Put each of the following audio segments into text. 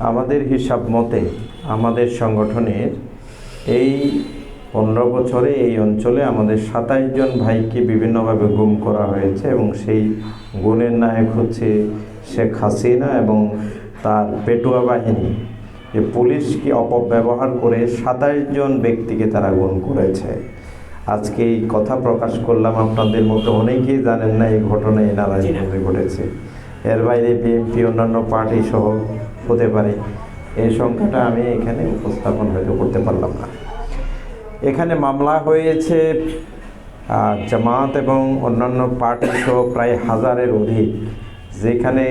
আমাদের হিসাব মতে আমাদের সংগঠনের এই 15 বছরে এই অঞ্চলে আমাদের 27 জন ভাইকে বিভিন্নভাবে গুম করা হয়েছে এবং সেই গুণের নায়ক হচ্ছে শেখ হাসিনা এবং তার পেটুয়া বাহিনী, যে পুলিশকে অপব্যবহার করে 27 জন ব্যক্তিকে তারা গুম করেছে। আজকে এই কথা প্রকাশ করলাম, আপনাদের মধ্যে অনেকেই জানেন না এই ঘটনা এই নারায়ণগঞ্জে ঘটেছে। এর বাইরে বিএনপি অন্যান্য পার্টি সহ হতে পারে, এই সংখ্যাটা আমি এখানে উপস্থাপন হয়তো করতে পারলাম না। এখানে মামলা হয়েছে জামাত এবং অন্যান্য পার্টি সহ প্রায় 1000-এর অধিক, যেখানে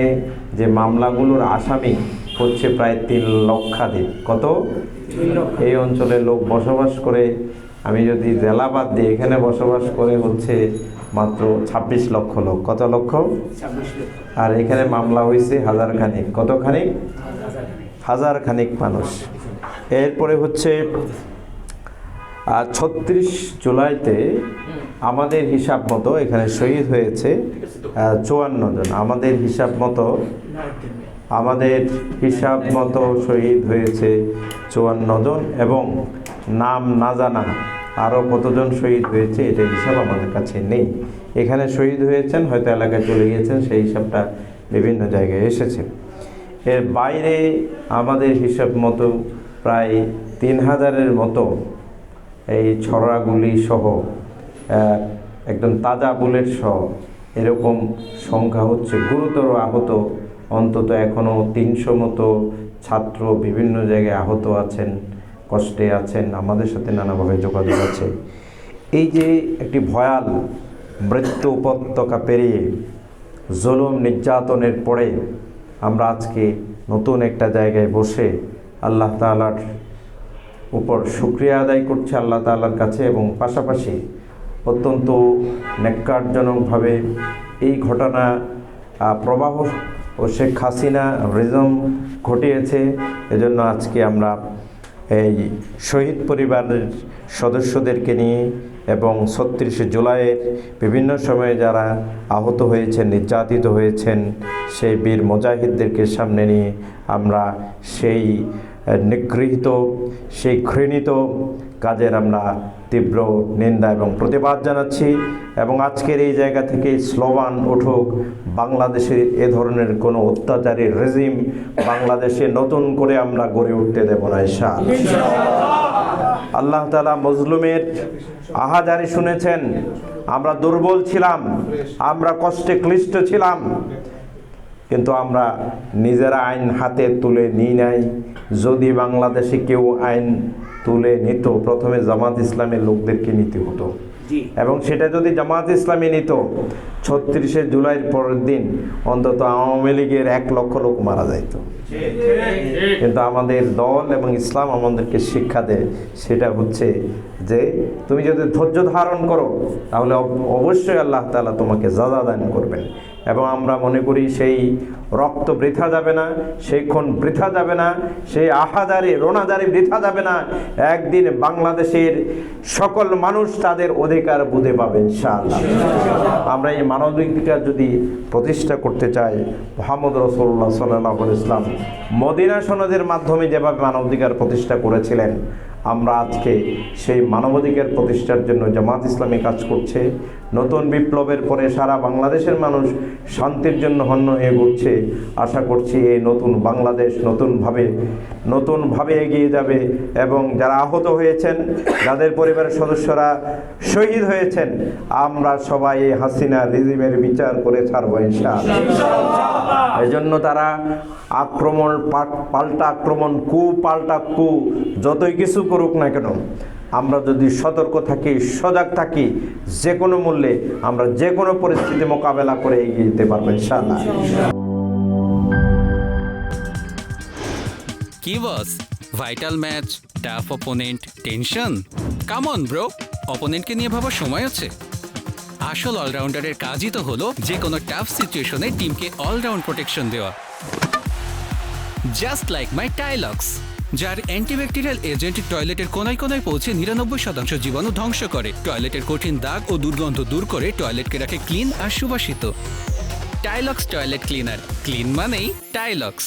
যে মামলাগুলোর আসামি হচ্ছে প্রায় 3 লক্ষাধিক। কত? এই অঞ্চলে লোক বসবাস করে, আমি যদি জেলা বাদ দিই, এখানে বসবাস করে হচ্ছে মাত্র 26 লক্ষ লোক। কত লক্ষ? 26 লক্ষ। আর এখানে মামলা হয়েছে 1000 খানিক। কত খানিক? 1000 খানিক মানুষ। এরপরে হচ্ছে 36 জুলাইতে আমাদের হিসাব মতো এখানে শহীদ হয়েছে 54 জন। আমাদের হিসাব মতো শহীদ হয়েছে 54 জন, এবং নাম না জানা আরও কতজন শহীদ হয়েছে এটার হিসাব আমাদের কাছে নেই। এখানে শহীদ হয়েছেন, হয়তো এলাকায় চলে গিয়েছেন, সেই হিসাবটা বিভিন্ন জায়গায় এসেছে। এর বাইরে আমাদের হিসাব মতো প্রায় 3000-এর মতো এই ছড়াগুলি সহ একদম তাজা বুলেট সহ এরকম সংখ্যা হচ্ছে। গুরুতর আহত অন্তত এখনও 300 মতো ছাত্র বিভিন্ন জায়গায় আহত আছেন, কষ্টে আছেন, আমাদের সাথে নানাভাবে যোগাযোগ আছে। এই যে একটি ভয়াল মৃত্যু উপত্যকা পেরিয়ে জুলুম নির্যাতনের পরে আমরা আজকে নতুন একটা জায়গায় বসে আল্লাহ তাআলার উপর শুকরিয়া আদায় করছি আল্লাহ তাআলার কাছে, এবং পাশাপাশি অত্যন্ত ন্যাক্কারজনকভাবে এই ঘটনা প্রবাহ ও শেখ হাসিনা রিজম ঘটিয়েছে। এজন্য আজকে আমরা এই শহীদ পরিবারের সদস্যদেরকে নিয়ে এবং 36 জুলাইয়ের বিভিন্ন সময়ে যারা আহত হয়েছেন, নির্যাতিত হয়েছেন, সেই বীর মুজাহিদদেরকে সামনে নিয়ে আমরা সেই নিগৃহীত, সেই ঘৃণিত কাজের আমরা তীব্র নিন্দা এবং প্রতিবাদ জানাচ্ছি। এবং আজকের এই জায়গা থেকে স্লোগান উঠুক, বাংলাদেশে এ ধরনের কোনো অত্যাচারী রেজিম বাংলাদেশে নতুন করে আমরা গড়ে উঠতে দেব না ইনশাআল্লাহ। আল্লাহ তাআলা মজলুমের আহাজারি শুনেছেন। আমরা দুর্বল ছিলাম, আমরা কষ্টে ক্লিষ্ট ছিলাম, কিন্তু আমরা নিজেরা আইন হাতে তুলে নিই নাই। যদি বাংলাদেশে কেউ আইন তুলে নিত, প্রথমে জামাত ইসলামের লোকদেরকে নিতে হতো, এবং সেটা যদি জামাত ইসলামী নিত, 36 জুলাইয়ের পরের দিন অন্তত আওয়ামী লীগের 1 লক্ষ লোক মারা যাইত। কিন্তু আমাদের দল এবং ইসলাম আমাদেরকে শিক্ষা দেয়, সেটা হচ্ছে যে তুমি যদি ধৈর্য ধারণ করো তাহলে অবশ্যই আল্লাহ তাআলা তোমাকে যাজা দান করবেন। এবং আমরা মনে করি সেই রক্ত বৃথা যাবে না, সেই খুন বৃথা যাবে না, সেই আহাজারি রোনাজারি বৃথা যাবে না। একদিন বাংলাদেশের সকল মানুষ তাদের অধিকার বুঝে পাবে ইনশাআল্লাহ। আমরা এই মানবাধিকার যদি প্রতিষ্ঠা করতে চাই, মুহাম্মদ রাসূলুল্লাহ সাল্লাল্লাহু আলাইহি ওয়াসাল্লাম মদিনা সনদের মাধ্যমে যেভাবে মানবাধিকার প্রতিষ্ঠা করেছিলেন, আমরা আজকে সেই মানবাধিকার প্রতিষ্ঠার জন্য জামাত ইসলামী কাজ করছে। নতুন বিপ্লবের পরে সারা বাংলাদেশের মানুষ শান্তির জন্য হন্য হয়ে ঘুরছে। আশা করছি এই নতুন বাংলাদেশ নতুনভাবে এগিয়ে যাবে, এবং যারা আহত হয়েছেন, যাদের পরিবারের সদস্যরা শহীদ হয়েছেন, আমরা সবাই এই হাসিনা রেজিমের বিচার করে ছাড়ব ইনশাআল্লাহ। এজন্য তারা আক্রমণ, পাল্টা আক্রমণ, পাল্টা যতই কিছু করুক না কেন, আমরা যদি সতর্ক থাকি, সজাগ থাকি, যে কোনো মূল্যে আমরা যে কোনো পরিস্থিতি মোকাবেলা করে এগিয়ে যেতে পারবো ইনশাআল্লাহ। কি boss, vital match, tough opponent, tension? Come on bro, অপোনেন্টকে নিয়ে ভাবার সময় আছে। আসল অলরাউন্ডারের কাজই তো হলো যে কোনো টাফ সিচুয়েশনে টিমকে অলরাউন্ড প্রোটেকশন দেওয়া। জাস্ট লাইক মাই টাইলক্স, যার অ্যান্টিব্যাকটেরিয়াল এজেন্ট টয়লেটের কোনায় কোনায় পৌঁছে 99% জীবাণু ধ্বংস করে, টয়লেটের কঠিন দাগ ও দুর্গন্ধ দূর করে টয়লেটকে রাখে ক্লিন আর সুবাসিত। টাইলক্স টয়লেট ক্লিনার, ক্লিন মানেই টাইলক্স।